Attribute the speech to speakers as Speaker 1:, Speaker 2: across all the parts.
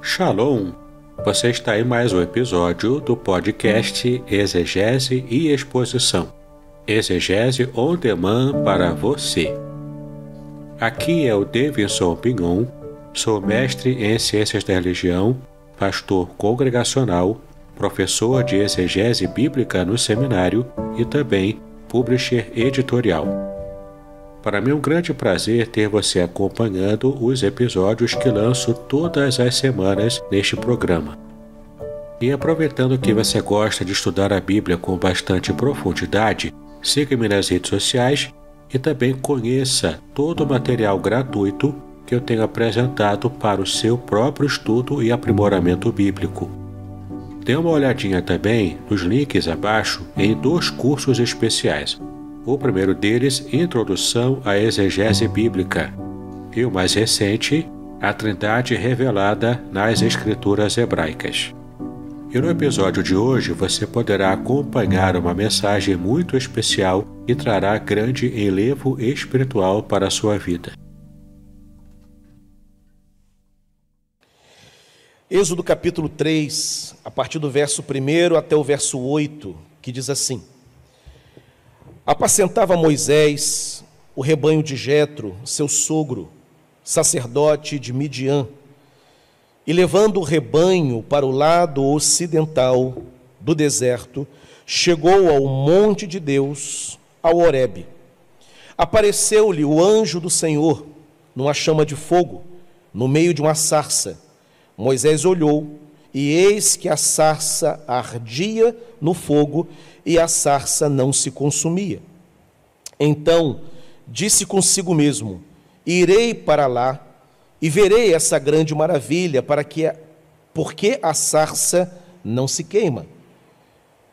Speaker 1: Shalom! Você está em mais um episódio do podcast Exegese e Exposição. Exegese on demand para você. Aqui é o Davidson Pignon, sou mestre em Ciências da Religião, pastor congregacional, professor de exegese bíblica no seminário e também publisher editorial. Para mim é um grande prazer ter você acompanhando os episódios que lanço todas as semanas neste programa. E aproveitando que você gosta de estudar a Bíblia com bastante profundidade, siga-me nas redes sociais e também conheça todo o material gratuito que eu tenho apresentado para o seu próprio estudo e aprimoramento bíblico. Dê uma olhadinha também nos links abaixo em 2 cursos especiais. O primeiro deles, Introdução à Exegese Bíblica, e o mais recente, A Trindade Revelada nas Escrituras Hebraicas. E no episódio de hoje você poderá acompanhar uma mensagem muito especial que trará grande enlevo espiritual para a sua vida.
Speaker 2: Êxodo capítulo 3, a partir do verso 1 até o verso 8, que diz assim: Apacentava Moisés o rebanho de Jetro, seu sogro, sacerdote de Midian, e levando o rebanho para o lado ocidental do deserto, chegou ao monte de Deus, ao Horebe. Apareceu-lhe o anjo do Senhor, numa chama de fogo, no meio de uma sarça. Moisés olhou, e eis que a sarça ardia no fogo, e a sarça não se consumia. Então disse consigo mesmo: irei para lá e verei essa grande maravilha, porque a sarça não se queima.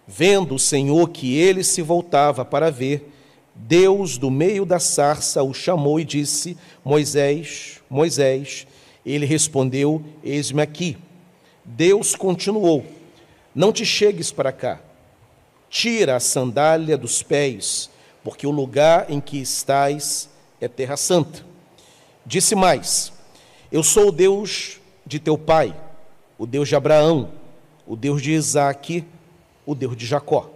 Speaker 2: Vendo o Senhor que ele se voltava para ver, Deus do meio da sarça o chamou e disse: Moisés, Moisés. Ele respondeu: eis-me aqui. Deus continuou: não te chegues para cá. Tira a sandália dos pés, porque o lugar em que estás é terra santa. Disse mais: eu sou o Deus de teu pai, o Deus de Abraão, o Deus de Isaque, o Deus de Jacó.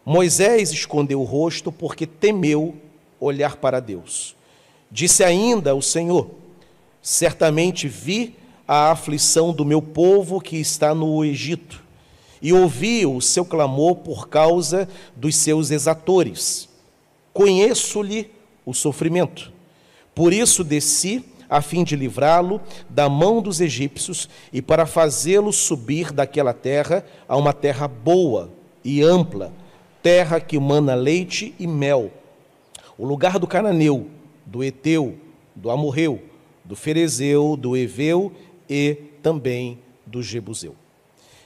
Speaker 2: Moisés escondeu o rosto porque temeu olhar para Deus. Disse ainda o Senhor: certamente vi a aflição do meu povo que está no Egito, e ouvi o seu clamor por causa dos seus exatores. Conheço-lhe o sofrimento. Por isso desci, a fim de livrá-lo da mão dos egípcios e para fazê-lo subir daquela terra a uma terra boa e ampla, terra que mana leite e mel, o lugar do cananeu, do Eteu, do Amorreu, do Ferezeu, do Eveu e também do Jebuseu.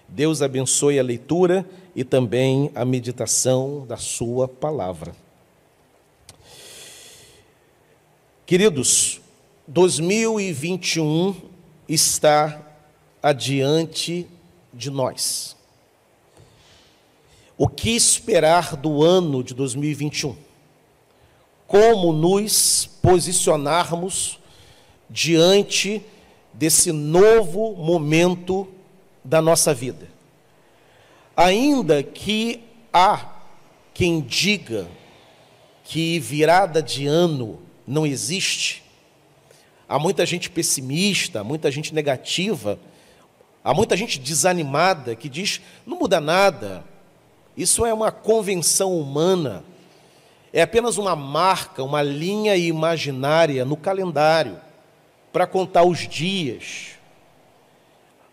Speaker 2: Deus abençoe a leitura e também a meditação da sua palavra. Queridos, 2021 está adiante de nós. O que esperar do ano de 2021? Como nos posicionarmos diante desse novo momento da nossa vida? Ainda que há quem diga que virada de ano não existe, há muita gente pessimista, há muita gente negativa, há muita gente desanimada que diz: não muda nada, isso é uma convenção humana, é apenas uma marca, uma linha imaginária no calendário para contar os dias.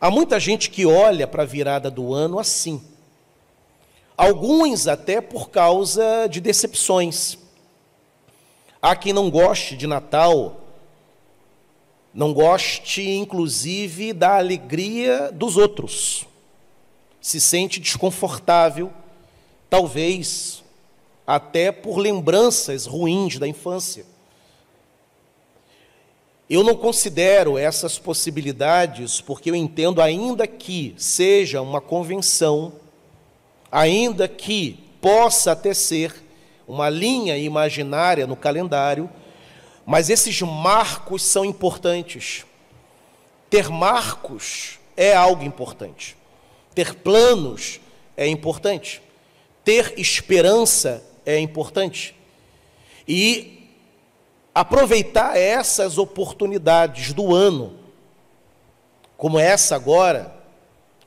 Speaker 2: Há muita gente que olha para a virada do ano assim. Alguns até por causa de decepções. Há quem não goste de Natal, não goste inclusive da alegria dos outros. Se sente desconfortável, talvez até por lembranças ruins da infância. Eu não considero essas possibilidades, porque eu entendo, ainda que seja uma convenção, ainda que possa até ser uma linha imaginária no calendário, mas esses marcos são importantes. Ter marcos é algo importante. Ter planos é importante. Ter esperança é importante. E aproveitar essas oportunidades do ano, como essa agora,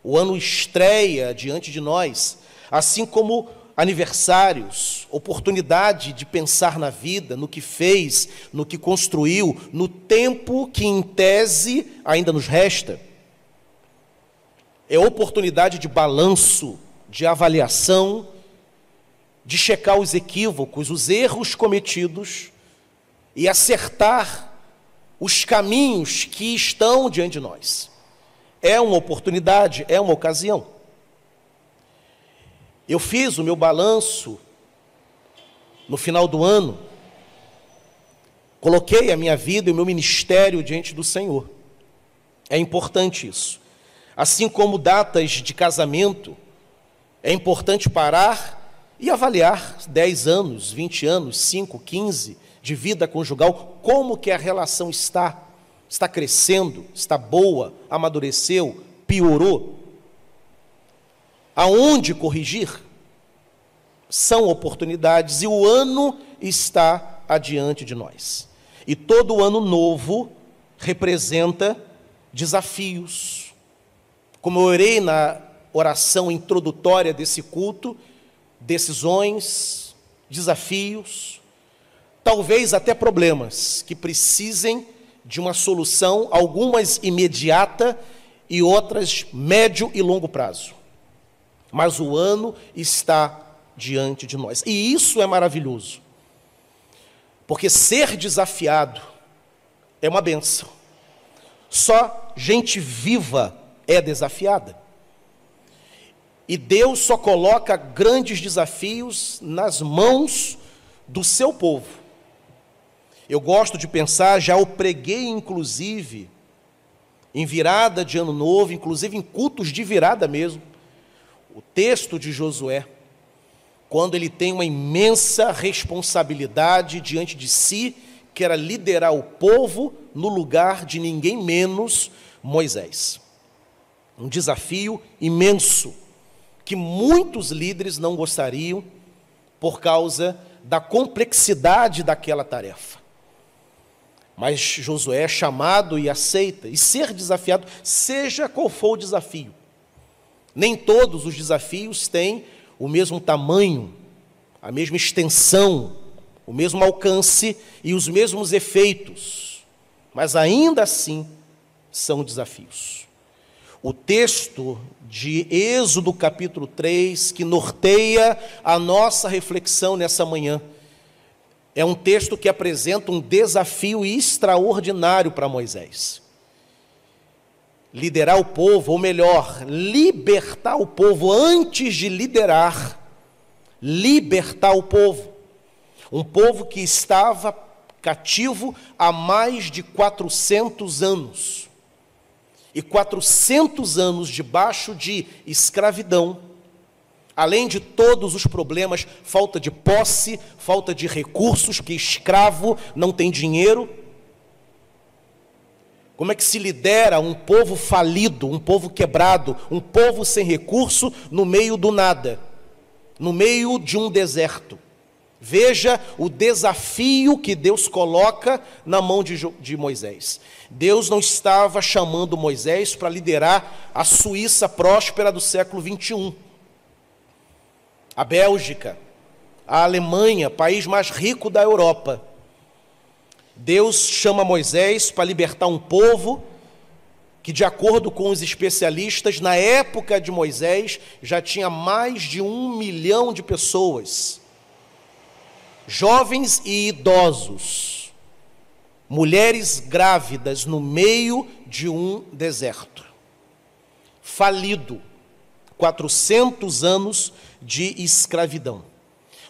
Speaker 2: o ano estreia diante de nós, assim como aniversários, oportunidade de pensar na vida, no que fez, no que construiu, no tempo que em tese ainda nos resta. É oportunidade de balanço, de avaliação, de checar os equívocos, os erros cometidos e acertar os caminhos que estão diante de nós. É uma oportunidade, é uma ocasião. Eu fiz o meu balanço no final do ano, coloquei a minha vida e o meu ministério diante do Senhor. É importante isso. Assim como datas de casamento, é importante parar e avaliar 10 anos, 20 anos, 5, 15 de vida conjugal, como que a relação está. Está crescendo, está boa, amadureceu, piorou. Aonde corrigir? São oportunidades e o ano está adiante de nós. E todo ano novo representa desafios. Como eu orei na oração introdutória desse culto, decisões, desafios, talvez até problemas que precisem de uma solução, algumas imediata e outras médio e longo prazo. Mas o ano está diante de nós. E isso é maravilhoso. Porque ser desafiado é uma bênção. Só gente viva é desafiada. E Deus só coloca grandes desafios nas mãos do seu povo. Eu gosto de pensar, já o preguei inclusive, em virada de ano novo, inclusive em cultos de virada mesmo, o texto de Josué, quando ele tem uma imensa responsabilidade diante de si, que era liderar o povo no lugar de ninguém menos Moisés. Um desafio imenso, que muitos líderes não gostariam por causa da complexidade daquela tarefa. Mas Josué é chamado e aceita, e ser desafiado, seja qual for o desafio. Nem todos os desafios têm o mesmo tamanho, a mesma extensão, o mesmo alcance e os mesmos efeitos, mas ainda assim são desafios. O texto de Êxodo capítulo 3, que norteia a nossa reflexão nessa manhã, é um texto que apresenta um desafio extraordinário para Moisés. Liderar o povo, ou melhor, libertar o povo antes de liderar, libertar o povo. Um povo que estava cativo há mais de 400 anos. E 400 anos debaixo de escravidão, além de todos os problemas, falta de posse, falta de recursos, que escravo não tem dinheiro. Como é que se lidera um povo falido, um povo quebrado, um povo sem recurso no meio do nada, no meio de um deserto? Veja o desafio que Deus coloca na mão de Moisés. Deus não estava chamando Moisés para liderar a Suíça próspera do século 21. A Bélgica, a Alemanha, país mais rico da Europa. Deus chama Moisés para libertar um povo que, de acordo com os especialistas, na época de Moisés, já tinha mais de 1 milhão de pessoas, jovens e idosos, mulheres grávidas no meio de um deserto, falido, 400 anos de escravidão.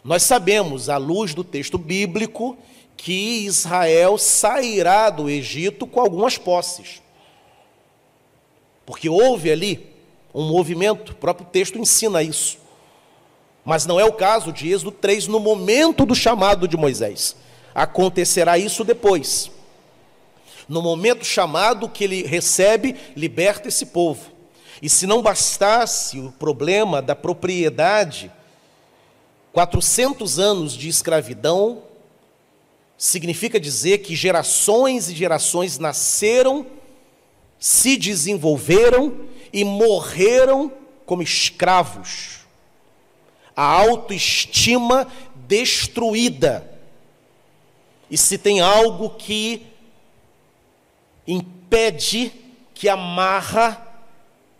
Speaker 2: Nós sabemos, à luz do texto bíblico, que Israel sairá do Egito com algumas posses, porque houve ali um movimento, o próprio texto ensina isso, mas não é o caso de Êxodo 3, no momento do chamado de Moisés. Acontecerá isso depois. No momento chamado que ele recebe, liberta esse povo. E se não bastasse o problema da propriedade, 400 anos de escravidão significa dizer que gerações e gerações nasceram, se desenvolveram e morreram como escravos. A autoestima destruída. E se tem algo que impede, que amarra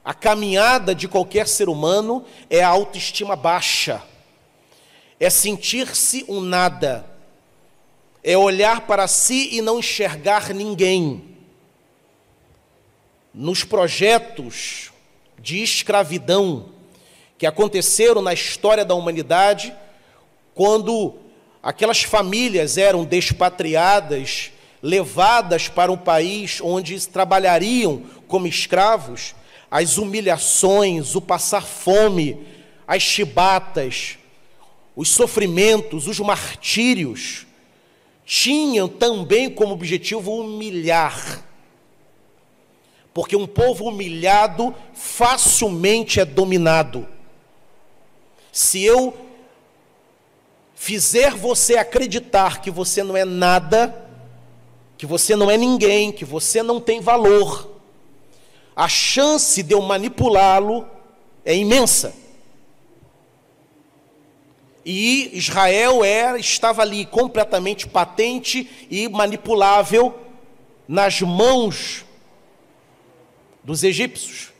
Speaker 2: a caminhada de qualquer ser humano, é a autoestima baixa. É sentir-se um nada. É olhar para si e não enxergar ninguém. Nos projetos de escravidão que aconteceram na história da humanidade, quando aquelas famílias eram despatriadas, levadas para um país onde trabalhariam como escravos, as humilhações, o passar fome, as chibatas, os sofrimentos, os martírios, tinham também como objetivo humilhar. Porque um povo humilhado facilmente é dominado. Se eu fizer você acreditar que você não é nada, que você não é ninguém, que você não tem valor, a chance de eu manipulá-lo é imensa. E Israel estava ali completamente patente e manipulável nas mãos dos egípcios.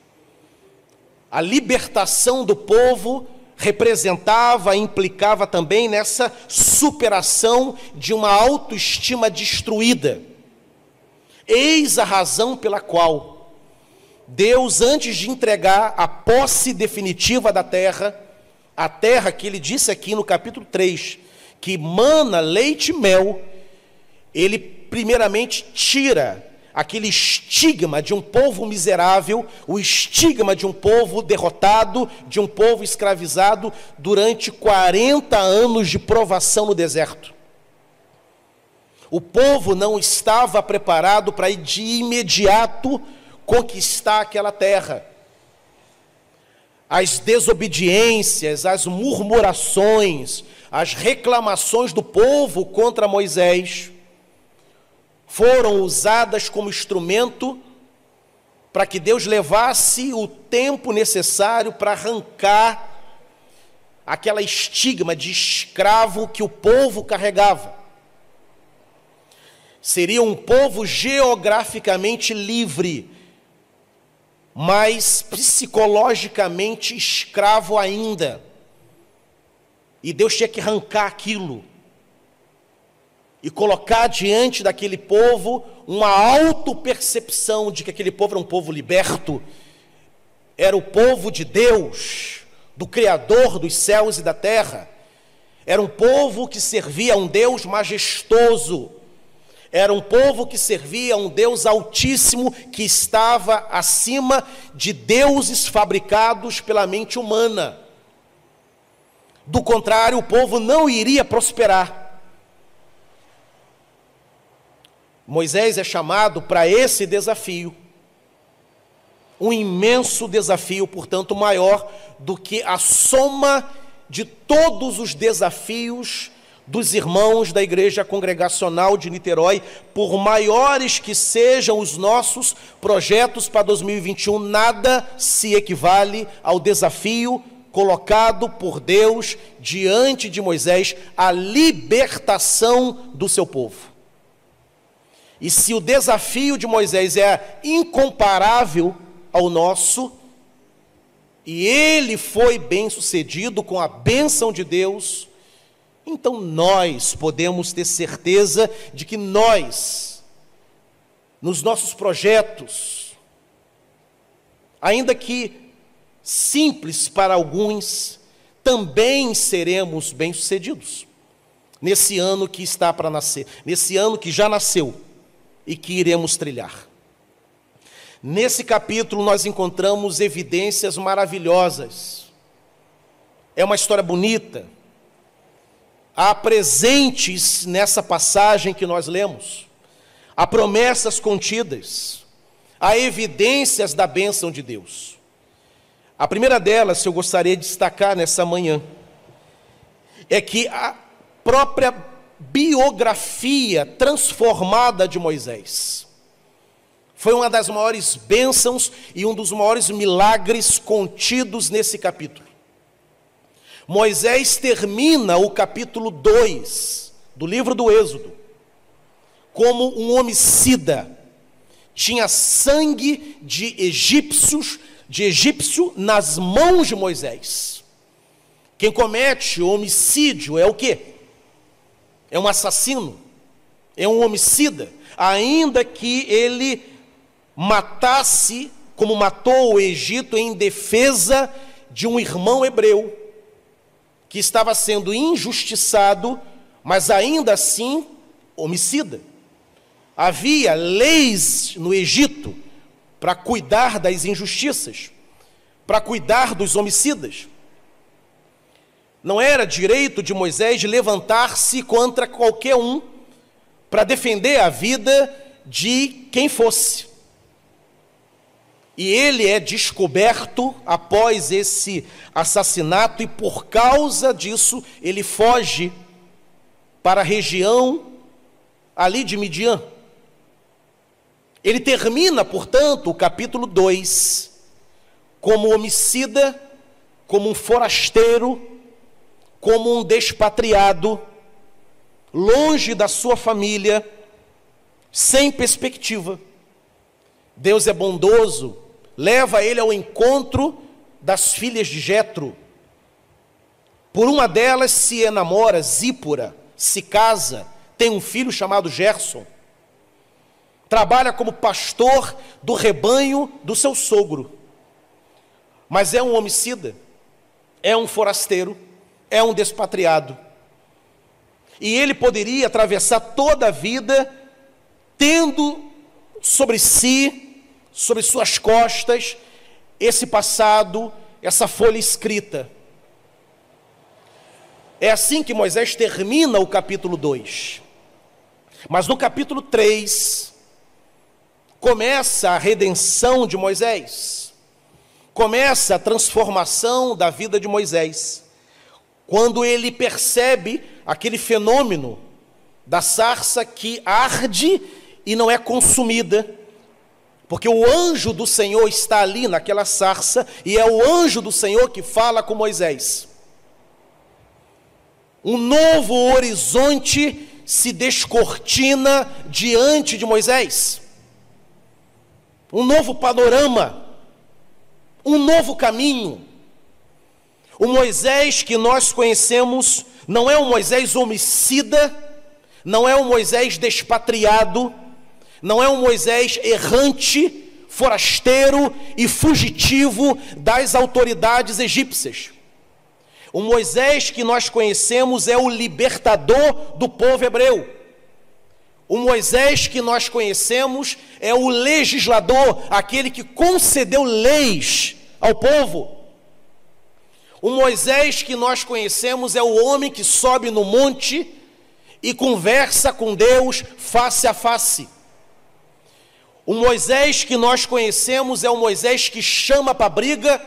Speaker 2: A libertação do povo representava, implicava também nessa superação de uma autoestima destruída. Eis a razão pela qual Deus, antes de entregar a posse definitiva da terra, a terra que ele disse aqui no capítulo 3, que mana leite e mel, ele primeiramente tira aquele estigma de um povo miserável, o estigma de um povo derrotado, de um povo escravizado, durante 40 anos de provação no deserto. O povo não estava preparado para ir de imediato conquistar aquela terra. As desobediências, as murmurações, as reclamações do povo contra Moisés foram usadas como instrumento para que Deus levasse o tempo necessário para arrancar aquela estigma de escravo que o povo carregava. Seria um povo geograficamente livre, mas psicologicamente escravo ainda. E Deus tinha que arrancar aquilo e colocar diante daquele povo uma autopercepção de que aquele povo era um povo liberto, era o povo de Deus, do Criador dos céus e da terra. Era um povo que servia a um Deus majestoso, era um povo que servia a um Deus altíssimo, que estava acima de deuses fabricados pela mente humana. Do contrário, o povo não iria prosperar. Moisés é chamado para esse desafio, um imenso desafio, portanto, maior do que a soma de todos os desafios dos irmãos da Igreja Congregacional de Niterói, por maiores que sejam os nossos projetos para 2021, nada se equivale ao desafio colocado por Deus diante de Moisés, a libertação do seu povo. E se o desafio de Moisés é incomparável ao nosso, e ele foi bem-sucedido com a bênção de Deus, então nós podemos ter certeza de que nós, nos nossos projetos, ainda que simples para alguns, também seremos bem-sucedidos nesse ano que está para nascer, nesse ano que já nasceu e que iremos trilhar. Nesse capítulo nós encontramos evidências maravilhosas. É uma história bonita. Há presentes nessa passagem que nós lemos. há promessas contidas, há evidências da bênção de Deus. A primeira delas, eu gostaria de destacar nessa manhã, é que a própria biografia transformada de Moisés foi uma das maiores bênçãos e um dos maiores milagres contidos nesse capítulo. Moisés termina o capítulo 2 do livro do Êxodo como um homicida. Tinha sangue de egípcio nas mãos de Moisés. Quem comete homicídio é o quê? É um assassino, é um homicida, ainda que ele matasse, como matou o Egito, em defesa de um irmão hebreu, que estava sendo injustiçado, mas ainda assim homicida. Havia leis no Egito para cuidar das injustiças, para cuidar dos homicidas. Não era direito de Moisés de levantar-se contra qualquer um para defender a vida de quem fosse. E ele é descoberto após esse assassinato e por causa disso ele foge para a região ali de Midian. Ele termina, portanto, o capítulo 2 como homicida, como um forasteiro, como um despatriado, longe da sua família, sem perspectiva. Deus é bondoso, leva ele ao encontro das filhas de Jetro. Por uma delas se enamora, Zípora, se casa, tem um filho chamado Gerson. Trabalha como pastor do rebanho do seu sogro. Mas é um homicida, é um forasteiro, é um despatriado. E ele poderia atravessar toda a vida tendo sobre si, sobre suas costas, esse passado, essa folha escrita. É assim que Moisés termina o capítulo 2. Mas no capítulo 3, começa a redenção de Moisés. Começa a transformação da vida de Moisés. Quando ele percebe aquele fenômeno da sarça que arde e não é consumida, porque o anjo do Senhor está ali naquela sarça, e é o anjo do Senhor que fala com Moisés. Um novo horizonte se descortina diante de Moisés. Um novo panorama, um novo caminho. O Moisés que nós conhecemos não é um Moisés homicida, não é um Moisés despatriado, não é um Moisés errante, forasteiro e fugitivo das autoridades egípcias. O Moisés que nós conhecemos é o libertador do povo hebreu. O Moisés que nós conhecemos é o legislador, aquele que concedeu leis ao povo. O Moisés que nós conhecemos é o homem que sobe no monte e conversa com Deus face a face. O Moisés que nós conhecemos é o Moisés que chama para a briga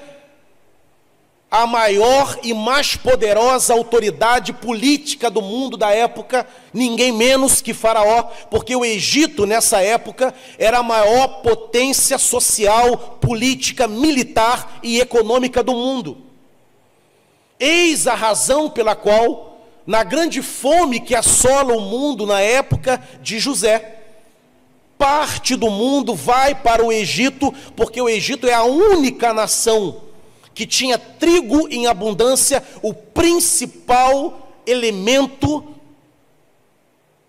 Speaker 2: a maior e mais poderosa autoridade política do mundo da época, ninguém menos que Faraó, porque o Egito nessa época era a maior potência social, política, militar e econômica do mundo. Eis a razão pela qual, na grande fome que assola o mundo na época de José, parte do mundo vai para o Egito, porque o Egito é a única nação que tinha trigo em abundância, o principal elemento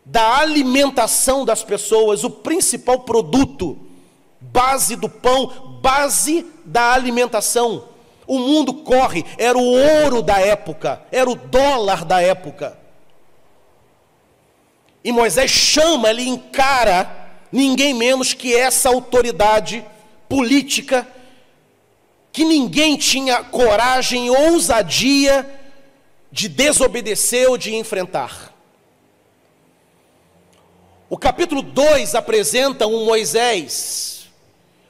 Speaker 2: da alimentação das pessoas, o principal produto, base do pão, base da alimentação. O mundo corre, era o ouro da época, era o dólar da época. E Moisés chama, ele encara ninguém menos que essa autoridade política que ninguém tinha coragem e ousadia de desobedecer ou de enfrentar. O capítulo 2 apresenta um Moisés.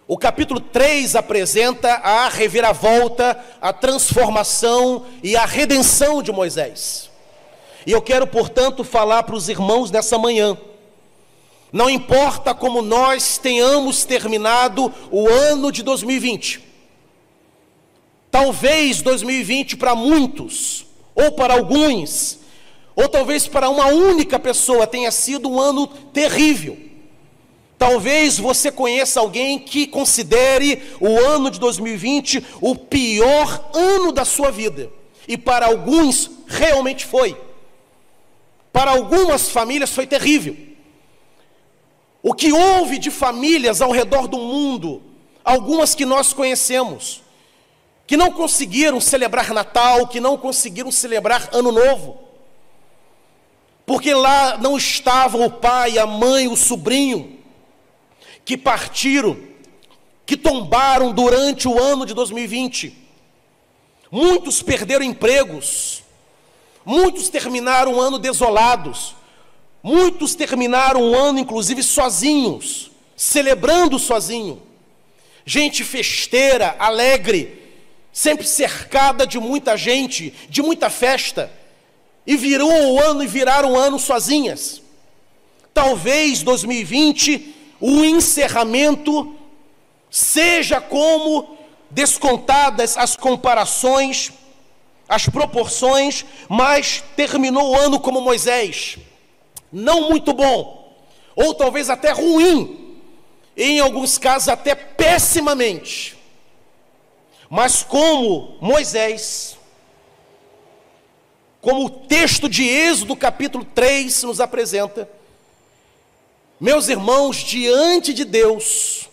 Speaker 2: O capítulo 3 apresenta a reviravolta, a transformação e a redenção de Moisés. E eu quero, portanto, falar para os irmãos nessa manhã. Não importa como nós tenhamos terminado o ano de 2020. Talvez 2020 para muitos, ou para alguns, ou talvez para uma única pessoa tenha sido um ano terrível. Talvez você conheça alguém que considere o ano de 2020 o pior ano da sua vida. E para alguns realmente foi. Para algumas famílias foi terrível. O que houve de famílias ao redor do mundo, algumas que nós conhecemos, que não conseguiram celebrar Natal, que não conseguiram celebrar Ano Novo, porque lá não estavam o pai, a mãe, o sobrinho, que partiram, que tombaram durante o ano de 2020. Muitos perderam empregos, muitos terminaram o ano desolados, muitos terminaram o ano inclusive sozinhos, celebrando sozinho. Gente festeira, alegre, sempre cercada de muita gente, de muita festa, e viraram o ano sozinhas. Talvez 2020, o encerramento, seja como descontadas as comparações, as proporções, mas terminou o ano como Moisés, não muito bom, ou talvez até ruim, em alguns casos até pessimamente. Mas como Moisés, como o texto de Êxodo capítulo 3 nos apresenta, meus irmãos, diante de Deus,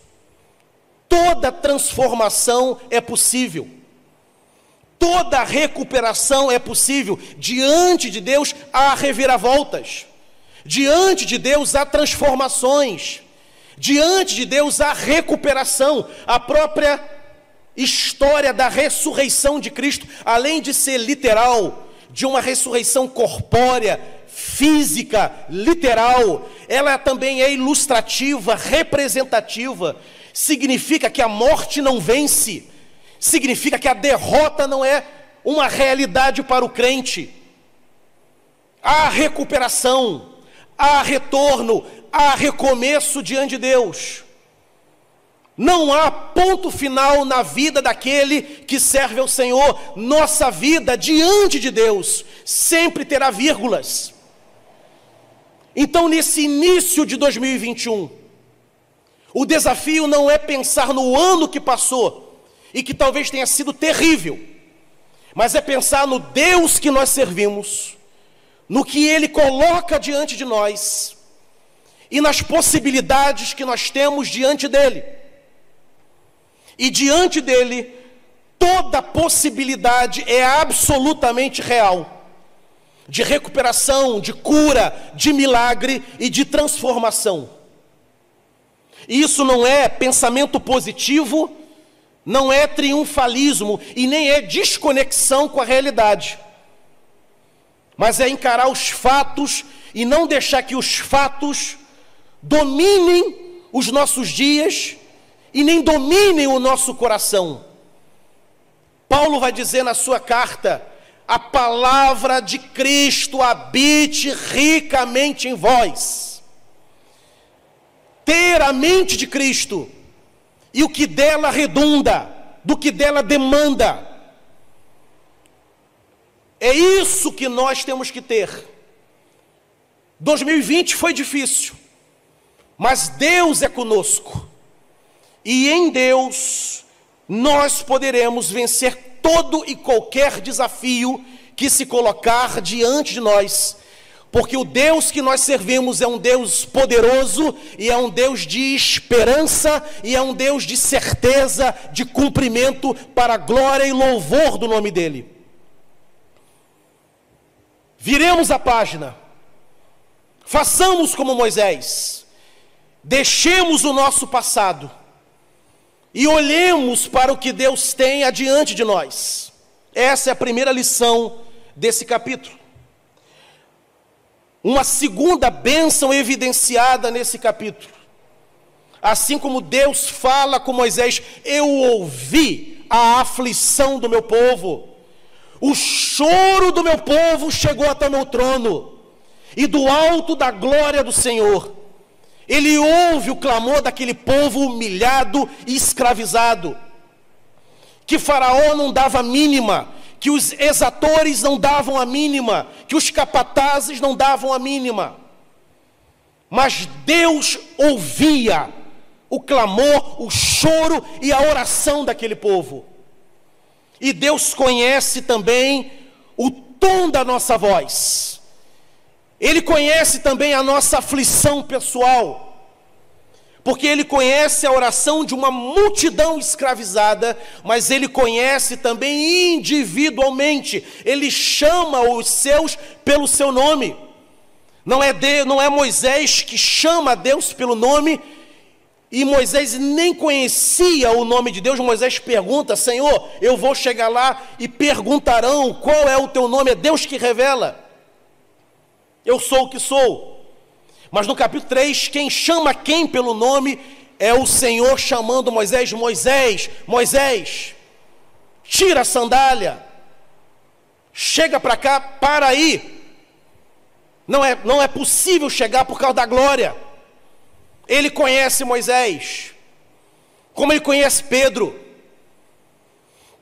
Speaker 2: toda transformação é possível, toda recuperação é possível. Diante de Deus há reviravoltas, diante de Deus há transformações, diante de Deus há recuperação. A própria história da ressurreição de Cristo, além de ser literal, de uma ressurreição corpórea, física, literal, ela também é ilustrativa, representativa. Significa que a morte não vence, significa que a derrota não é uma realidade para o crente. Há recuperação, há retorno, há recomeço diante de Deus. Não há ponto final na vida daquele que serve ao Senhor. Nossa vida diante de Deus sempre terá vírgulas. Então, nesse início de 2021, o desafio não é pensar no ano que passou e que talvez tenha sido terrível, mas é pensar no Deus que nós servimos, no que Ele coloca diante de nós e nas possibilidades que nós temos diante dEle. E diante dEle, toda possibilidade é absolutamente real, de recuperação, de cura, de milagre e de transformação. E isso não é pensamento positivo, não é triunfalismo e nem é desconexão com a realidade, mas é encarar os fatos e não deixar que os fatos dominem os nossos dias e nem dominem o nosso coração. Paulo vai dizer na sua carta: a palavra de Cristo habite ricamente em vós. Ter a mente de Cristo e o que dela redunda, do que dela demanda. É isso que nós temos que ter. 2020 foi difícil, mas Deus é conosco. E em Deus nós poderemos vencer todo e qualquer desafio que se colocar diante de nós, porque o Deus que nós servimos é um Deus poderoso, e é um Deus de esperança, e é um Deus de certeza, de cumprimento, para a glória e louvor do nome dEle. Viremos a página, façamos como Moisés, deixemos o nosso passado, e olhemos para o que Deus tem adiante de nós. Essa é a primeira lição desse capítulo. uma segunda bênção evidenciada nesse capítulo. Assim como Deus fala com Moisés: eu ouvi a aflição do meu povo, o choro do meu povo chegou até o meu trono, e do alto da glória do Senhor, ele ouve o clamor daquele povo humilhado e escravizado, que Faraó não dava a mínima, que os exatores não davam a mínima, que os capatazes não davam a mínima, mas Deus ouvia o clamor, o choro e a oração daquele povo. E Deus conhece também o tom da nossa voz. Ele conhece também a nossa aflição pessoal, porque Ele conhece a oração de uma multidão escravizada, mas Ele conhece também individualmente. Ele chama os seus pelo seu nome. Não é Moisés que chama a Deus pelo nome, e Moisés nem conhecia o nome de Deus. Moisés pergunta: Senhor, eu vou chegar lá e perguntarão qual é o teu nome. É Deus que revela: eu sou o que sou. Mas no capítulo 3, quem chama quem pelo nome é o Senhor chamando Moisés: Moisés, Moisés, tira a sandália, chega para cá, para aí. Não é possível chegar por causa da glória. Ele conhece Moisés, como ele conhece Pedro,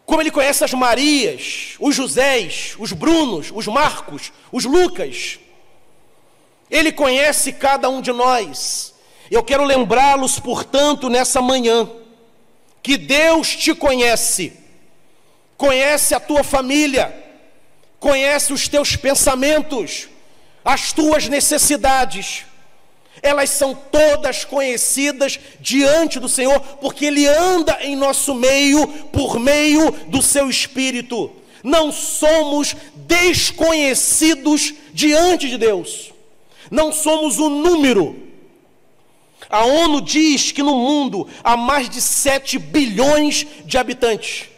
Speaker 2: como ele conhece as Marias, os Josés, os Brunos, os Marcos, os Lucas. Ele conhece cada um de nós. Eu quero lembrá-los, portanto, nessa manhã, que Deus te conhece, conhece a tua família, conhece os teus pensamentos, as tuas necessidades. Elas são todas conhecidas diante do Senhor, porque Ele anda em nosso meio, por meio do seu Espírito. Não somos desconhecidos diante de Deus. Não somos um número. A ONU diz que no mundo há mais de 7 bilhões de habitantes,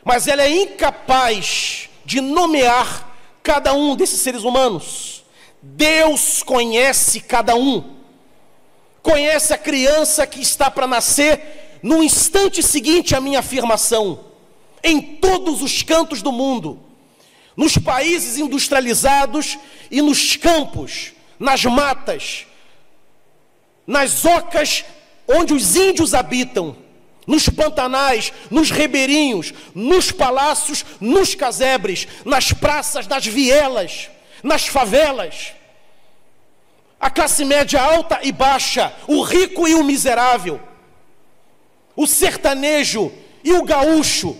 Speaker 2: mas ela é incapaz de nomear cada um desses seres humanos. Deus conhece cada um. Conhece a criança que está para nascer no instante seguinte à minha afirmação, em todos os cantos do mundo, nos países industrializados e nos campos, nas matas, nas ocas onde os índios habitam, nos pantanais, nos ribeirinhos, nos palácios, nos casebres, nas praças, nas vielas, nas favelas. A classe média alta e baixa, o rico e o miserável, o sertanejo e o gaúcho,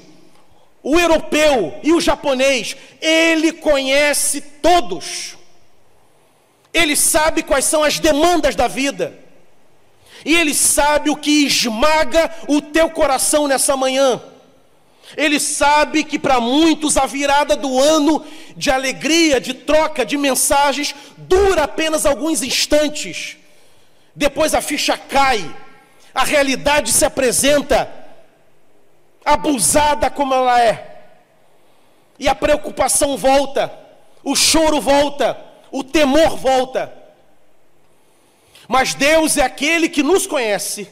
Speaker 2: o europeu e o japonês. Ele conhece todos. Ele sabe quais são as demandas da vida. E Ele sabe o que esmaga o teu coração nessa manhã. Ele sabe que para muitos a virada do ano de alegria, de troca, de mensagens, dura apenas alguns instantes. Depois a ficha cai, a realidade se apresenta abusada como ela é. E a preocupação volta, o choro volta, o temor volta. Mas Deus é aquele que nos conhece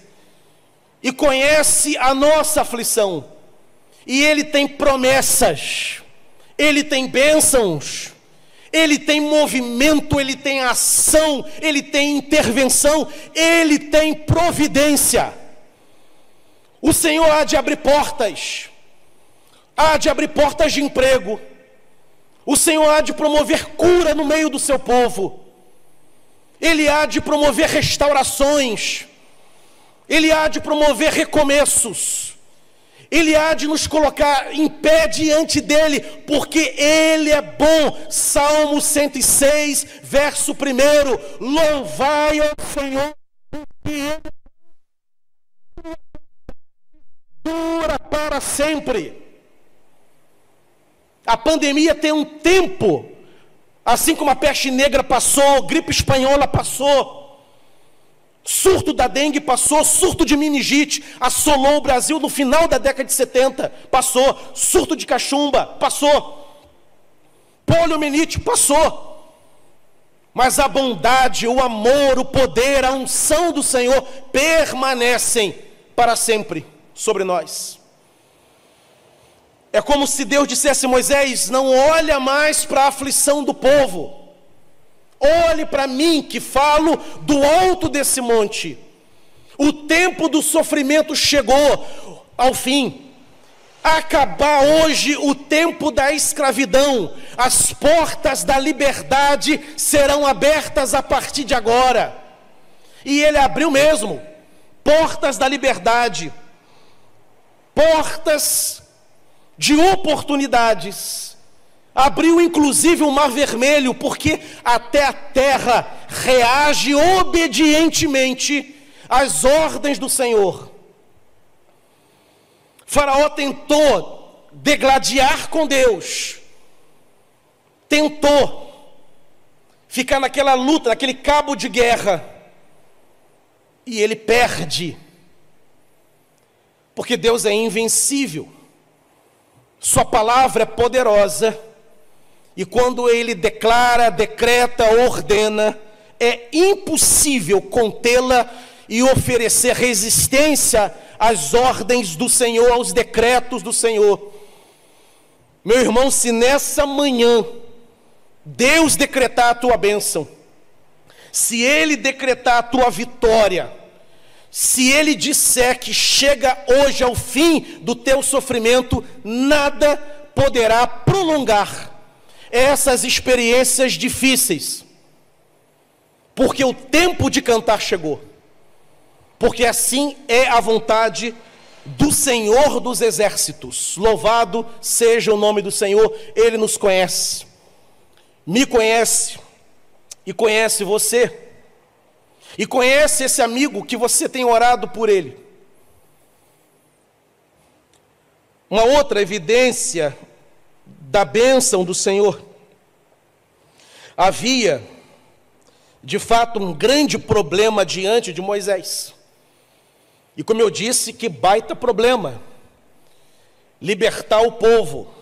Speaker 2: e conhece a nossa aflição. E Ele tem promessas, Ele tem bênçãos, Ele tem movimento, Ele tem ação, Ele tem intervenção, Ele tem providência. O Senhor há de abrir portas de emprego. O Senhor há de promover cura no meio do seu povo. Ele há de promover restaurações. Ele há de promover recomeços. Ele há de nos colocar em pé diante dEle, porque Ele é bom. Salmo 106, verso 1. Louvai ao Senhor, porque Ele dura para sempre. A pandemia tem um tempo, assim como a peste negra passou, gripe espanhola passou, surto da dengue passou, surto de meningite assolou o Brasil no final da década de 70, passou, surto de cachumba passou, poliomielite passou, Mas a bondade, o amor, o poder, a unção do Senhor permanecem para sempre sobre nós. É como se Deus dissesse a Moisés: não olha mais para a aflição do povo, olhe para mim que falo do alto desse monte. O tempo do sofrimento chegou ao fim. Acabar hoje o tempo da escravidão. As portas da liberdade serão abertas a partir de agora. E ele abriu mesmo. Portas da liberdade. Portas de oportunidades. Abriu inclusive o Mar Vermelho, porque até a terra reage obedientemente às ordens do Senhor. Faraó tentou degladiar com Deus, tentou ficar naquela luta, naquele cabo de guerra, e ele perde, porque Deus é invencível, sua palavra é poderosa, e quando ele declara, decreta, ordena, é impossível contê-la e oferecer resistência às ordens do Senhor, aos decretos do Senhor. Meu irmão, se nessa manhã Deus decretar a tua bênção, se Ele decretar a tua vitória, se Ele disser que chega hoje ao fim do teu sofrimento, nada poderá prolongar essas experiências difíceis, porque o tempo de cantar chegou. Porque assim é a vontade do Senhor dos Exércitos. Louvado seja o nome do Senhor. Ele nos conhece, me conhece e conhece você, e conhece esse amigo que você tem orado por ele. Uma outra evidência da bênção do Senhor: havia de fato um grande problema diante de Moisés. E como eu disse, que baita problema, libertar o povo.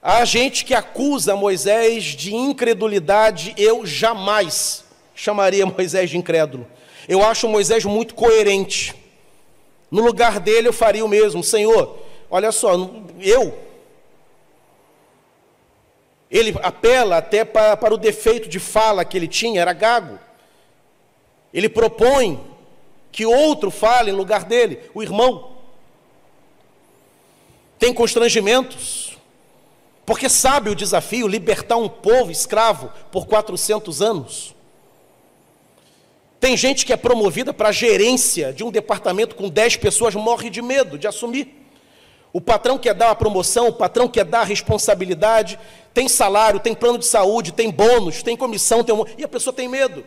Speaker 2: Há gente que acusa Moisés de incredulidade. Eu jamais chamaria Moisés de incrédulo. Eu acho Moisés muito coerente. No lugar dele eu faria o mesmo. Senhor, olha só, ele apela até para o defeito de fala que ele tinha, era gago. Ele propõe que outro fale em lugar dele, o irmão. Tem constrangimentos, porque sabe o desafio, libertar um povo escravo por 400 anos. Tem gente que é promovida para a gerência de um departamento com 10 pessoas, morre de medo de assumir. O patrão quer dar a promoção, o patrão quer dar a responsabilidade, tem salário, tem plano de saúde, tem bônus, tem comissão, e a pessoa tem medo.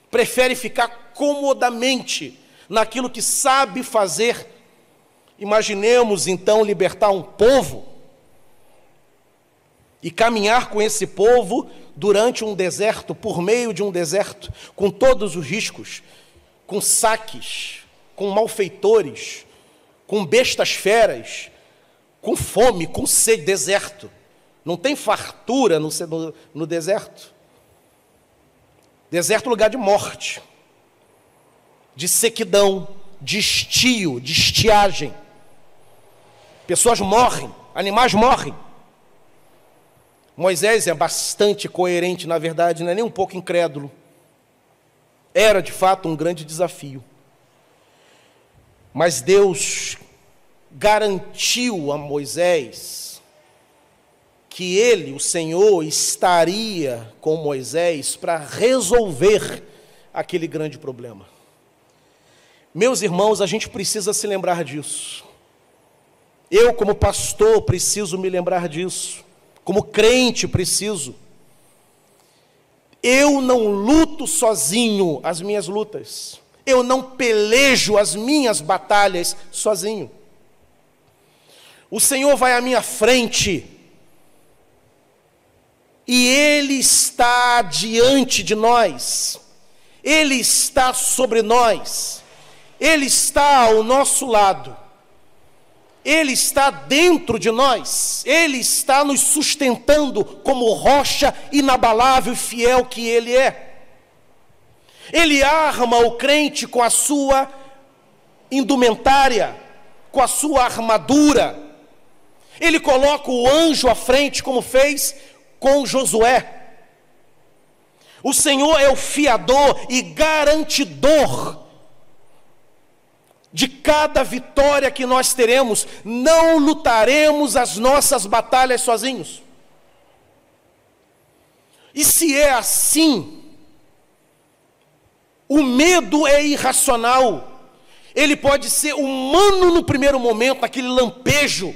Speaker 2: Prefere ficar comodamente naquilo que sabe fazer. Imaginemos então libertar um povo e caminhar com esse povo durante um deserto, por meio de um deserto, com todos os riscos, com saques, com malfeitores, com bestas feras, com fome, com sede. Deserto. Não tem fartura no deserto. Deserto é lugar de morte, de sequidão, de estio, de estiagem. Pessoas morrem, animais morrem. Moisés é bastante coerente, na verdade, não é nem um pouco incrédulo. Era, de fato, um grande desafio. Mas Deus garantiu a Moisés que ele, o Senhor, estaria com Moisés para resolver aquele grande problema. Meus irmãos, a gente precisa se lembrar disso. Eu, como pastor, preciso me lembrar disso. Como crente, preciso. Eu não luto sozinho as minhas lutas. Eu não pelejo as minhas batalhas sozinho. O Senhor vai à minha frente. E Ele está diante de nós, Ele está sobre nós, Ele está ao nosso lado. Ele está dentro de nós, Ele está nos sustentando como rocha inabalável e fiel que Ele é. Ele arma o crente com a sua indumentária, com a sua armadura. Ele coloca o anjo à frente, como fez com Josué. O Senhor é o fiador e garantidor de cada vitória que nós teremos. Não lutaremos as nossas batalhas sozinhos. E se é assim, o medo é irracional. Ele pode ser humano no primeiro momento, naquele lampejo,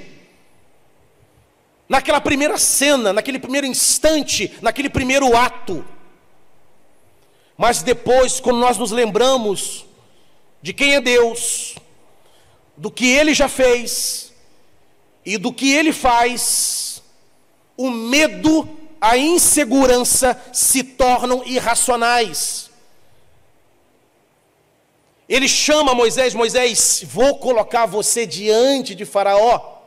Speaker 2: naquela primeira cena, naquele primeiro instante, naquele primeiro ato. Mas depois, quando nós nos lembramos de quem é Deus, do que Ele já fez e do que Ele faz, o medo, a insegurança se tornam irracionais. Ele chama Moisés: Moisés, vou colocar você diante de Faraó,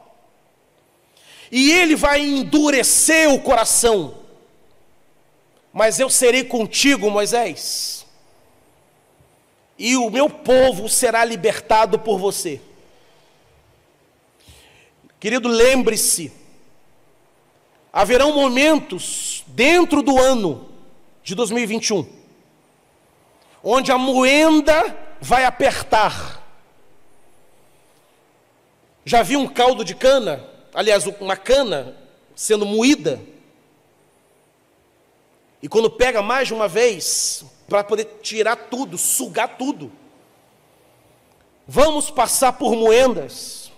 Speaker 2: e ele vai endurecer o coração, mas eu serei contigo, Moisés, e o meu povo será libertado por você. Querido, lembre-se, haverão momentos dentro do ano de 2021, onde a moenda vai apertar. Já viu um caldo de cana, aliás, uma cana sendo moída? E quando pega mais de uma vez, para poder tirar tudo, sugar tudo, vamos passar por moendas,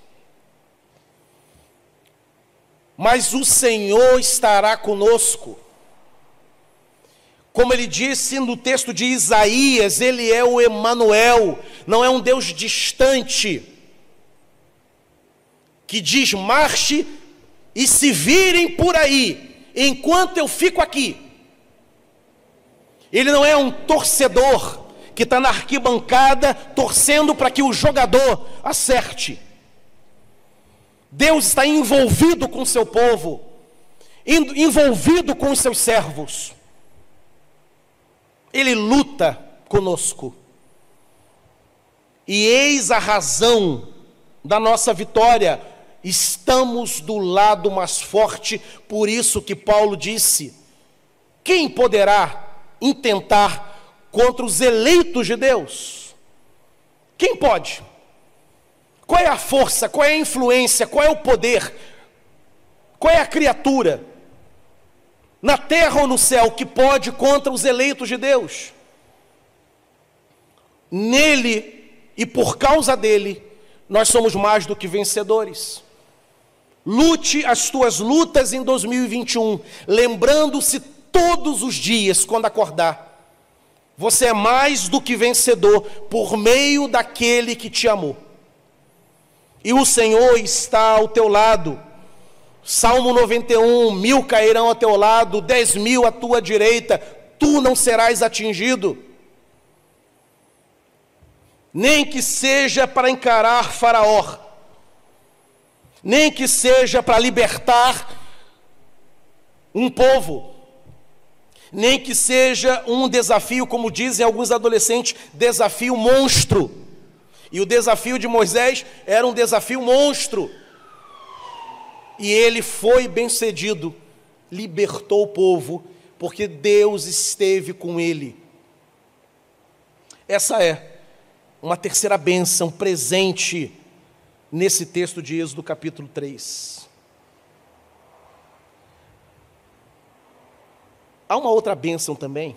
Speaker 2: mas o Senhor estará conosco. Como ele disse no texto de Isaías, Ele é o Emanuel, não é um Deus distante, que diz: marche e se virem por aí, enquanto eu fico aqui. Ele não é um torcedor que está na arquibancada torcendo para que o jogador acerte. Deus está envolvido com o seu povo, envolvido com os seus servos. Ele luta conosco. E eis a razão da nossa vitória: estamos do lado mais forte. Por isso que Paulo disse: quem poderá intentar contra os eleitos de Deus? Quem pode? Qual é a força, qual é a influência, qual é o poder, qual é a criatura, na terra ou no céu, que pode contra os eleitos de Deus? Nele e por causa dele, nós somos mais do que vencedores. Lute as tuas lutas em 2021, lembrando-se todos os dias, quando acordar, você é mais do que vencedor por meio daquele que te amou. E o Senhor está ao teu lado. Salmo 91, 1000 cairão ao teu lado, 10.000 à tua direita, tu não serás atingido. Nem que seja para encarar Faraó, nem que seja para libertar um povo, nem que seja um desafio, como dizem alguns adolescentes, desafio monstro. E o desafio de Moisés era um desafio monstro. E ele foi bem-sucedido, libertou o povo, porque Deus esteve com ele. Essa é uma terceira bênção presente nesse texto de Êxodo capítulo 3. Há uma outra bênção também.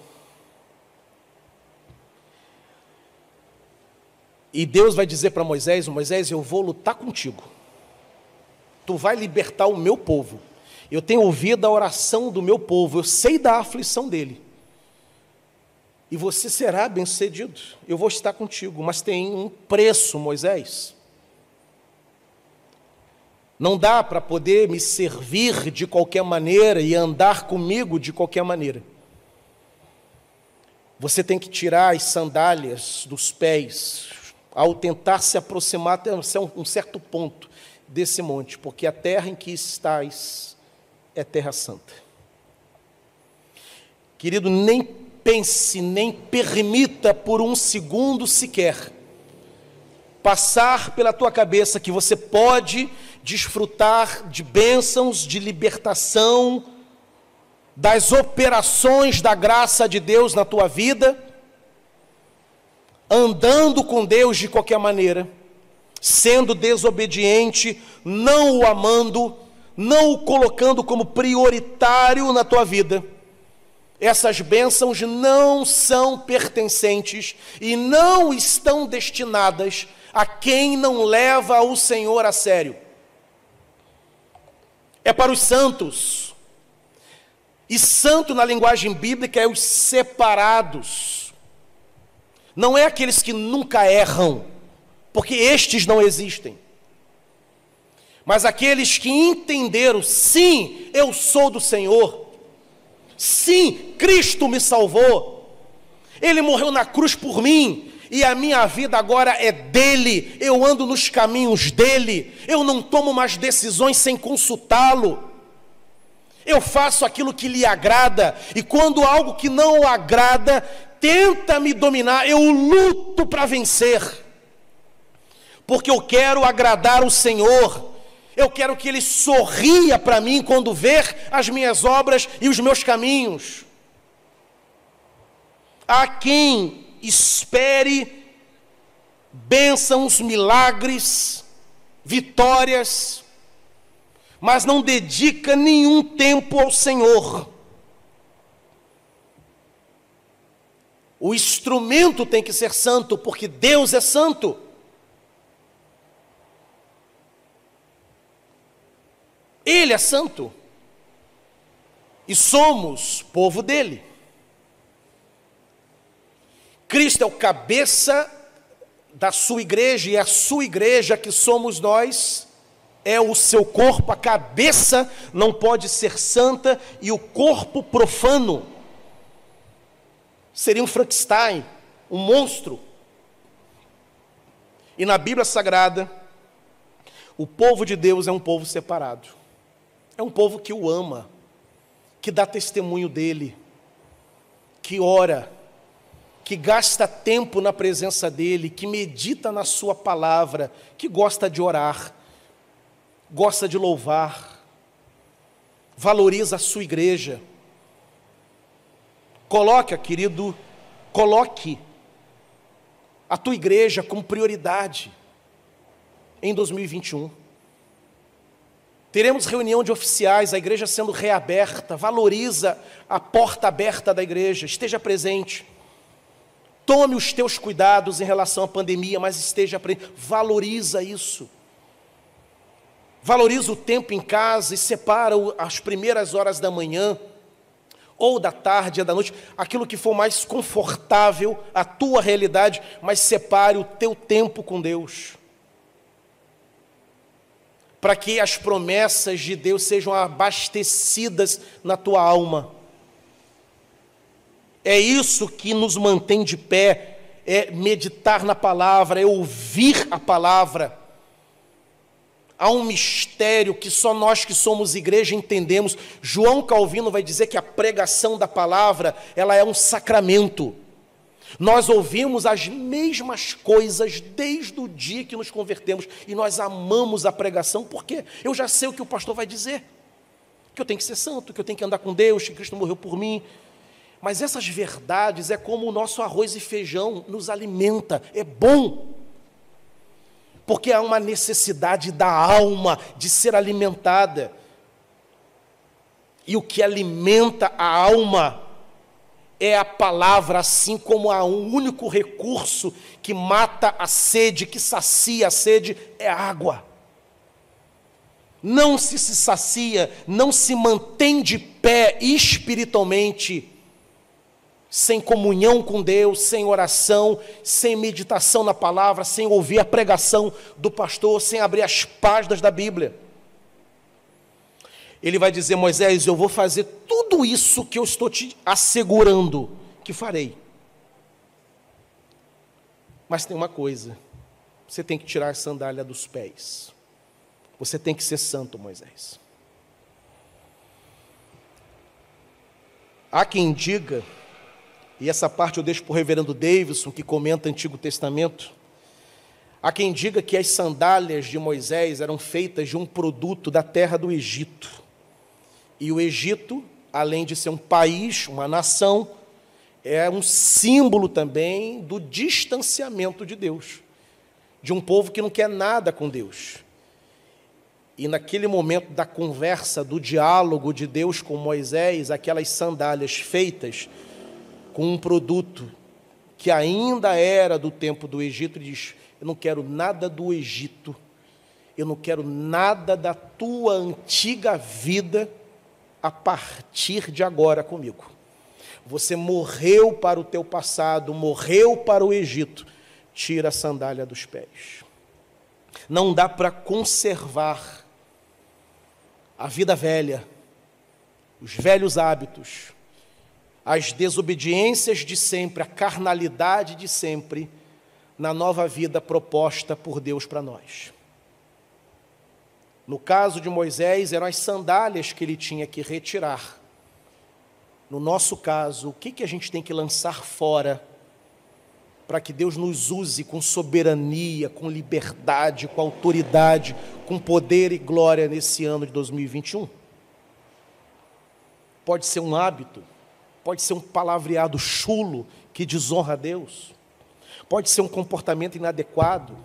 Speaker 2: E Deus vai dizer para Moisés: Moisés, eu vou lutar contigo. Tu vai libertar o meu povo. Eu tenho ouvido a oração do meu povo, eu sei da aflição dele. E você será bem-sucedido. Eu vou estar contigo, mas tem um preço, Moisés. Não dá para poder me servir de qualquer maneira e andar comigo de qualquer maneira. Você tem que tirar as sandálias dos pés ao tentar se aproximar até um certo ponto. desse monte, porque a terra em que estais é terra santa. Querido, nem pense, nem permita por um segundo sequer passar pela tua cabeça que você pode desfrutar de bênçãos, de libertação, das operações da graça de Deus na tua vida, andando com Deus de qualquer maneira, sendo desobediente, não o amando, não o colocando como prioritário na tua vida. Essas bênçãos não são pertencentes e não estão destinadas a quem não leva o Senhor a sério. É para os santos. E santo na linguagem bíblica é os separados. Não é aqueles que nunca erram, porque estes não existem. Mas aqueles que entenderam, sim, eu sou do Senhor. Sim, Cristo me salvou. Ele morreu na cruz por mim. E a minha vida agora é dele. Eu ando nos caminhos dele. Eu não tomo mais decisões sem consultá-lo. Eu faço aquilo que lhe agrada. E quando algo que não o agrada tenta me dominar, eu luto para vencer. Porque eu quero agradar o Senhor. Eu quero que Ele sorria para mim quando ver as minhas obras e os meus caminhos. Há quem espere bênçãos, milagres, vitórias, mas não dedica nenhum tempo ao Senhor. O instrumento tem que ser santo, porque Deus é santo. Ele é santo. E somos povo dele. Cristo é o cabeça da sua igreja, e a sua igreja, que somos nós, é o seu corpo. A cabeça não pode ser santa, e o corpo profano seria um Frankenstein, um monstro. E na Bíblia Sagrada, o povo de Deus é um povo separado. É um povo que o ama, que dá testemunho dele, que ora, que gasta tempo na presença dele, que medita na sua palavra, que gosta de orar, gosta de louvar, valoriza a sua igreja. Coloque a tua igreja como prioridade em 2021. Teremos reunião de oficiais, a igreja sendo reaberta. Valoriza a porta aberta da igreja, esteja presente. Tome os teus cuidados em relação à pandemia, mas esteja presente. Valoriza isso. Valoriza o tempo em casa e separa as primeiras horas da manhã, ou da tarde, ou da noite, aquilo que for mais confortável, a tua realidade, mas separe o teu tempo com Deus, para que as promessas de Deus sejam abastecidas na tua alma. É isso que nos mantém de pé, é meditar na palavra, é ouvir a palavra. Há um mistério que só nós que somos igreja entendemos. João Calvino vai dizer que a pregação da palavra, ela é um sacramento. Nós ouvimos as mesmas coisas desde o dia que nos convertemos, e nós amamos a pregação, porque eu já sei o que o pastor vai dizer, que eu tenho que ser santo, que eu tenho que andar com Deus, que Cristo morreu por mim. Mas essas verdades é como o nosso arroz e feijão nos alimenta, é bom, porque há uma necessidade da alma de ser alimentada, e o que alimenta a alma é a palavra, assim como há um único recurso que mata a sede, que sacia a sede, é a água. Não se sacia, não se mantém de pé espiritualmente, sem comunhão com Deus, sem oração, sem meditação na palavra, sem ouvir a pregação do pastor, sem abrir as páginas da Bíblia. Ele vai dizer: Moisés, eu vou fazer tudo isso que eu estou te assegurando que farei. Mas tem uma coisa, você tem que tirar a sandália dos pés. Você tem que ser santo, Moisés. Há quem diga, e essa parte eu deixo para o reverendo Davidson, que comenta o Antigo Testamento, há quem diga que as sandálias de Moisés eram feitas de um produto da terra do Egito. E o Egito, além de ser um país, uma nação, é um símbolo também do distanciamento de Deus, de um povo que não quer nada com Deus. E naquele momento da conversa, do diálogo de Deus com Moisés, aquelas sandálias feitas com um produto que ainda era do tempo do Egito, ele diz: eu não quero nada do Egito, eu não quero nada da tua antiga vida a partir de agora comigo. Você morreu para o teu passado, morreu para o Egito, tira a sandália dos pés. Não dá para conservar a vida velha, os velhos hábitos, as desobediências de sempre, a carnalidade de sempre, na nova vida proposta por Deus para nós. No caso de Moisés, eram as sandálias que ele tinha que retirar. No nosso caso, o que a gente tem que lançar fora para que Deus nos use com soberania, com liberdade, com autoridade, com poder e glória nesse ano de 2021? Pode ser um hábito, pode ser um palavreado chulo que desonra a Deus, pode ser um comportamento inadequado,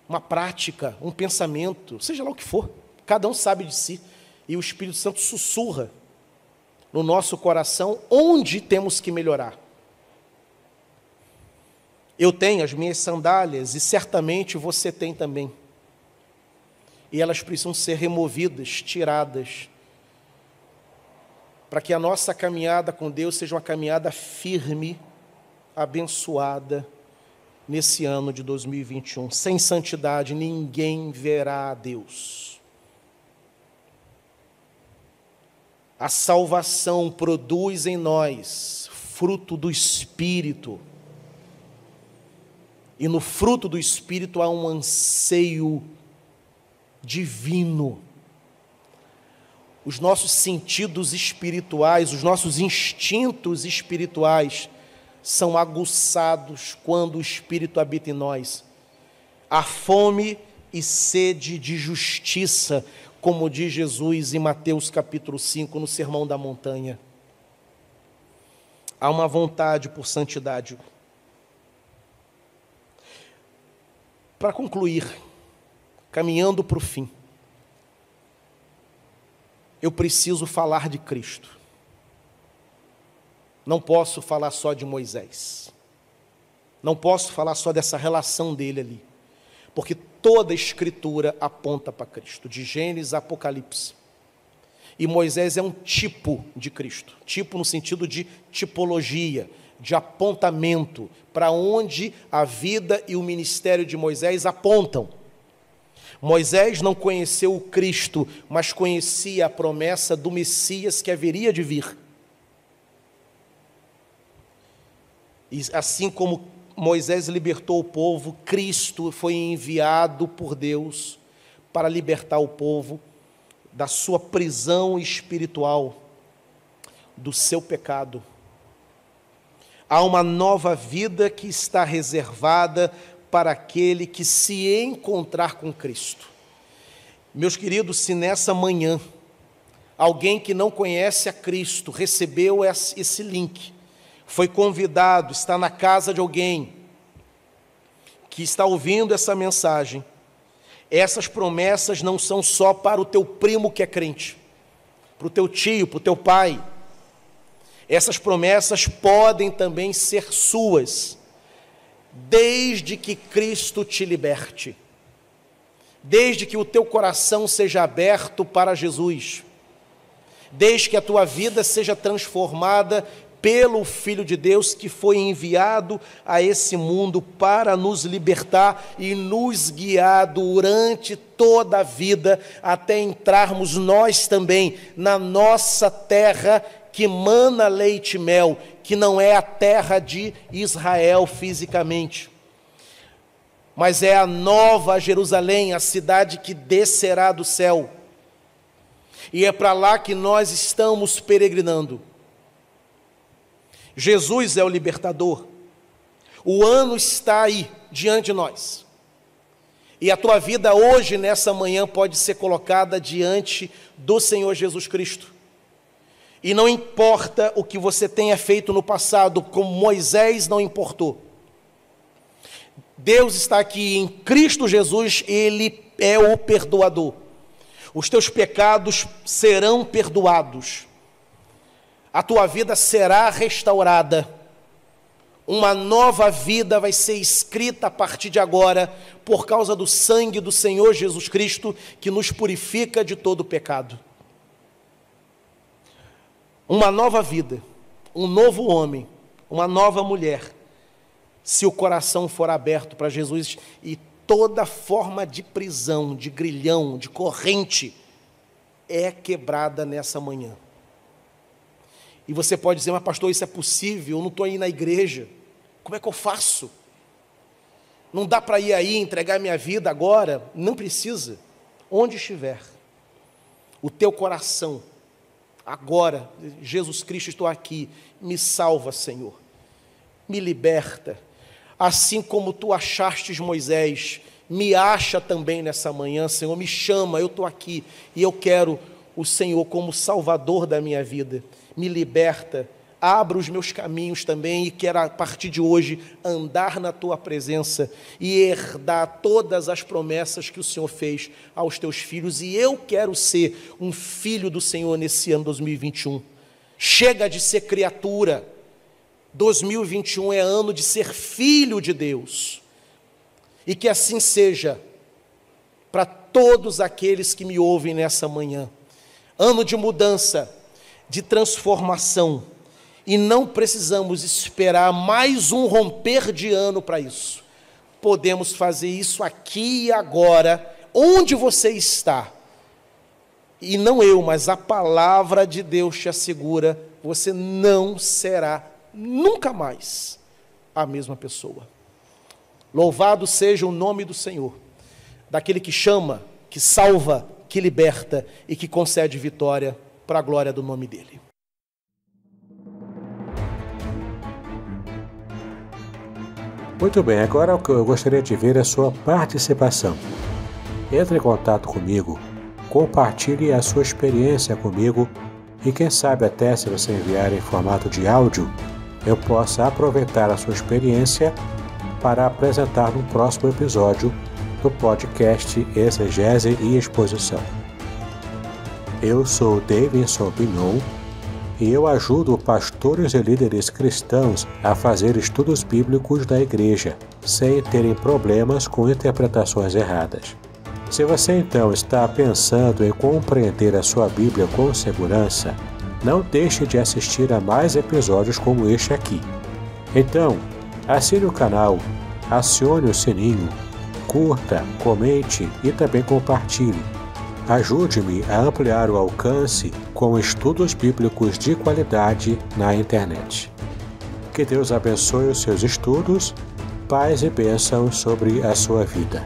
Speaker 2: uma prática, um pensamento, seja lá o que for, cada um sabe de si, e o Espírito Santo sussurra no nosso coração onde temos que melhorar. Eu tenho as minhas sandálias e certamente você tem também. E elas precisam ser removidas, tiradas, para que a nossa caminhada com Deus seja uma caminhada firme, abençoada, nesse ano de 2021. Sem santidade, ninguém verá a Deus. A salvação produz em nós fruto do Espírito. E no fruto do Espírito há um anseio divino. Os nossos sentidos espirituais, os nossos instintos espirituais são aguçados quando o Espírito habita em nós. Há fome e sede de justiça, como diz Jesus em Mateus capítulo 5, no Sermão da Montanha. Há uma vontade por santidade. Para concluir, caminhando para o fim, eu preciso falar de Cristo. Não posso falar só de Moisés. Não posso falar só dessa relação dele ali. Porque toda a Escritura aponta para Cristo, de Gênesis a Apocalipse. E Moisés é um tipo de Cristo. Tipo no sentido de tipologia, de apontamento, para onde a vida e o ministério de Moisés apontam. Moisés não conheceu o Cristo, mas conhecia a promessa do Messias que haveria de vir. E assim como Moisés libertou o povo, Cristo foi enviado por Deus para libertar o povo da sua prisão espiritual, do seu pecado. Há uma nova vida que está reservada para aquele que se encontrar com Cristo. Meus queridos, se nessa manhã alguém que não conhece a Cristo recebeu esse link, foi convidado, está na casa de alguém que está ouvindo essa mensagem, essas promessas não são só para o teu primo que é crente, para o teu tio, para o teu pai. Essas promessas podem também ser suas, desde que Cristo te liberte, desde que o teu coração seja aberto para Jesus, desde que a tua vida seja transformada pelo Filho de Deus que foi enviado a esse mundo para nos libertar e nos guiar durante toda a vida, até entrarmos nós também na nossa terra que mana leite e mel, que não é a terra de Israel fisicamente, mas é a nova Jerusalém, a cidade que descerá do céu. E é para lá que nós estamos peregrinando. Jesus é o libertador. O ano está aí, diante de nós. E a tua vida hoje, nessa manhã, pode ser colocada diante do Senhor Jesus Cristo. E não importa o que você tenha feito no passado, como Moisés não importou. Deus está aqui em Cristo Jesus, Ele é o perdoador. Os teus pecados serão perdoados. A tua vida será restaurada. Uma nova vida vai ser escrita a partir de agora, por causa do sangue do Senhor Jesus Cristo, que nos purifica de todo pecado. Uma nova vida, um novo homem, uma nova mulher, se o coração for aberto para Jesus, e toda forma de prisão, de grilhão, de corrente, é quebrada nessa manhã. E você pode dizer, mas pastor, isso é possível? Eu não estou aí na igreja. Como é que eu faço? Não dá para ir aí entregar minha vida agora? Não precisa. Onde estiver, o teu coração, agora, Jesus Cristo, estou aqui, me salva, Senhor, me liberta, assim como tu achaste Moisés, me acha também nessa manhã, Senhor, me chama, eu estou aqui, e eu quero o Senhor como Salvador da minha vida, me liberta, abra os meus caminhos também, e quero a partir de hoje andar na tua presença, e herdar todas as promessas que o Senhor fez aos teus filhos, e eu quero ser um filho do Senhor nesse ano 2021, chega de ser criatura, 2021 é ano de ser filho de Deus, e que assim seja, para todos aqueles que me ouvem nessa manhã, ano de mudança, de transformação, e não precisamos esperar mais um romper de ano para isso, podemos fazer isso aqui e agora, onde você está, e não eu, mas a palavra de Deus te assegura, você não será nunca mais a mesma pessoa. Louvado seja o nome do Senhor, daquele que chama, que salva, que liberta e que concede vitória para a glória do nome dele.
Speaker 1: Muito bem, agora o que eu gostaria de ver é a sua participação. Entre em contato comigo, compartilhe a sua experiência comigo e quem sabe até se você enviar em formato de áudio, eu possa aproveitar a sua experiência para apresentar no próximo episódio do podcast Exegese e Exposição. Eu sou Davidson Pignon e eu ajudo pastores e líderes cristãos a fazer estudos bíblicos da igreja, sem terem problemas com interpretações erradas. Se você então está pensando em compreender a sua Bíblia com segurança, não deixe de assistir a mais episódios como este aqui. Então, assine o canal, acione o sininho, curta, comente e também compartilhe. Ajude-me a ampliar o alcance com estudos bíblicos de qualidade na internet. Que Deus abençoe os seus estudos, paz e bênçãos sobre a sua vida.